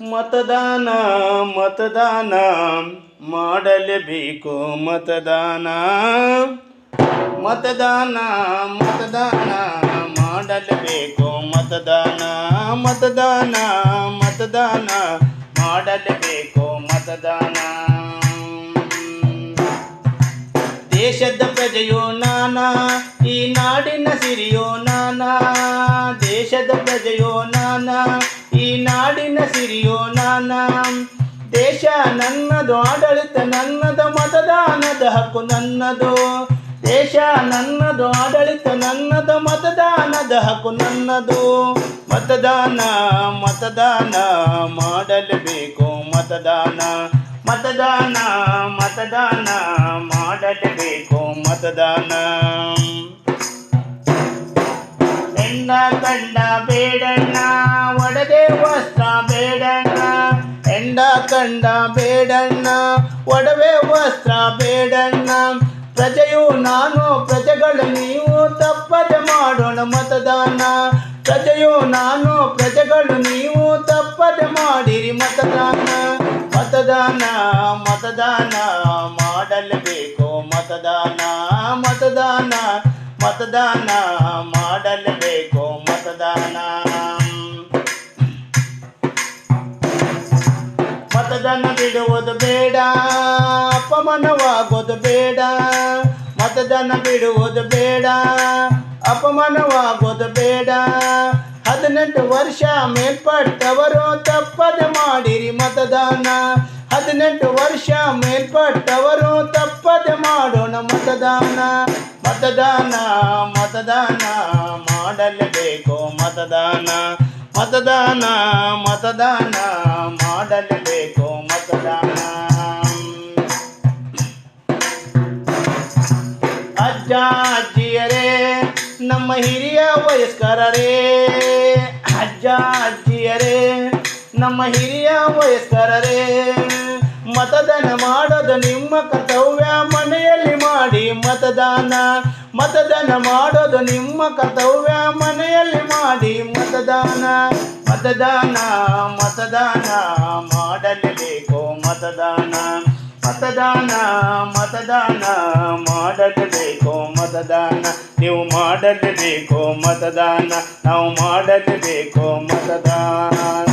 ಮತದಾನ ಮತದಾನ ಮಾಡಲೇಬೇಕು ಮತದಾನ ಮತದಾನ ಮತದಾನ ಮಾಡಲೇಬೇಕು ಮತದಾನ ಮತದಾನ ಮತದಾನ ಮಾಡಲೇಬೇಕು ಮತದಾನ ದೇಶದ ಪ್ರಜೆಯೋ ನಾನಾ ಈ ನಾಡಿನ ಸಿರಿಯೋ ನಾನಾ ದೇಶದ ಪ್ರಜೆಯೋ ನಾನಾ ಈ ನಾಡಿನ ಸಿರಿಯೋ ನಾನಾ ದೇಶ ನನ್ನದು ಆಡಳಿತ ನನ್ನದು ಮತದಾನದ ಹಕ್ಕು ನನ್ನದು ದೇಶ ನನ್ನದು ಆಡಳಿತ ನನ್ನದು ಮತದಾನದ ಹಕ್ಕು ನನ್ನದು ಮತದಾನ ಮತದಾನ ಮಾಡಲೇಬೇಕು ಮತದಾನ ಮತದಾನ ಮತದಾನ ಮಾಡಲೇಬೇಕು ಮತದಾನ ಹೆಣ್ಣ ಕಂಡ ಬೇಡಣ್ಣ ಒಡದೆ ವಸ್ತ್ರ ಬೇಡಣ್ಣ ಹೆಂಡ ಕಂಡ ಬೇಡಣ್ಣ ಒಡವೆ ವಸ್ತ್ರ ಬೇಡಣ್ಣ ಪ್ರಜೆಯು ನಾನು ಪ್ರಜೆಗಳು ನೀವು ತಪ್ಪದೆ ಮಾಡೋಣ ಮತದಾನ ಪ್ರಜೆಯು ನಾನು ಪ್ರಜೆಗಳು ನೀವು ತಪ್ಪದೆ ಮಾಡಿರಿ ಮತದಾನ ಮತದಾನ ಮತದಾನ ಮಾಡಲೇಬೇಕು ಮತದಾನ ಮತದಾನ ಮತದಾನ ಮಾಡಲೇಬೇಕು ಮತದಾನ ಮತದಾನ ಬಿಡುವುದು ಬೇಡ ಅಪಮಾನವಾಗೋದು ಬೇಡ ಮತದಾನ ಬಿಡುವುದು ಬೇಡ ಅಪಮಾನವಾಗೋದು ಬೇಡ 18 ವರ್ಷ ಮೇಲ್ಪಟ್ಟವರು ತಪ್ಪದೆ ಮಾಡಿರಿ ಮತದಾನ 18 ವರ್ಷ ಮೇಲ್ಪಟ್ಟವರು ತಪ್ಪದೆ ಮಾಡೋಣ ಮತದಾನ ಮತದಾನ ಮತದಾನ ಮಾಡಲೇಬೇಕು ಮತದಾನ ಮತದಾನ ಮತದಾನ ಮಾಡಲೇಬೇಕು ಮತದಾನ ಅಜ್ಜ ಅಜ್ಜಿಯರೇ ನಮ್ಮ ಹಿರಿಯ ವಯಸ್ಕರರೇ ಅಜ್ಜ ಅಜ್ಜಿಯರೇ ನಮ್ಮ ಹಿರಿಯ ವಯಸ್ಕರರೇ ಮತದಾನ ಮಾಡೋದು ನಿಮ್ಮ ಕರ್ತವ್ಯ ಮನೆಯಲ್ಲಿ ಮಾಡಿ ಮತದಾನ ಮತದಾನ ಮಾಡೋದು ನಿಮ್ಮ ಕರ್ತವ್ಯ ಮನೆಯಲ್ಲಿ ಮಾಡಿ ಮತದಾನ ಮತದಾನ ಮತದಾನ ಮಾಡಲೇಬೇಕು ಮತದಾನ ಮತದಾನ ಮತದಾನ ಮಾಡಲೇಬೇಕು ಮತದಾನ ನೀವು ಮಾಡಲೇಬೇಕು ಮತದಾನ ನಾವು ಮಾಡಲೇಬೇಕು ಮತದಾನ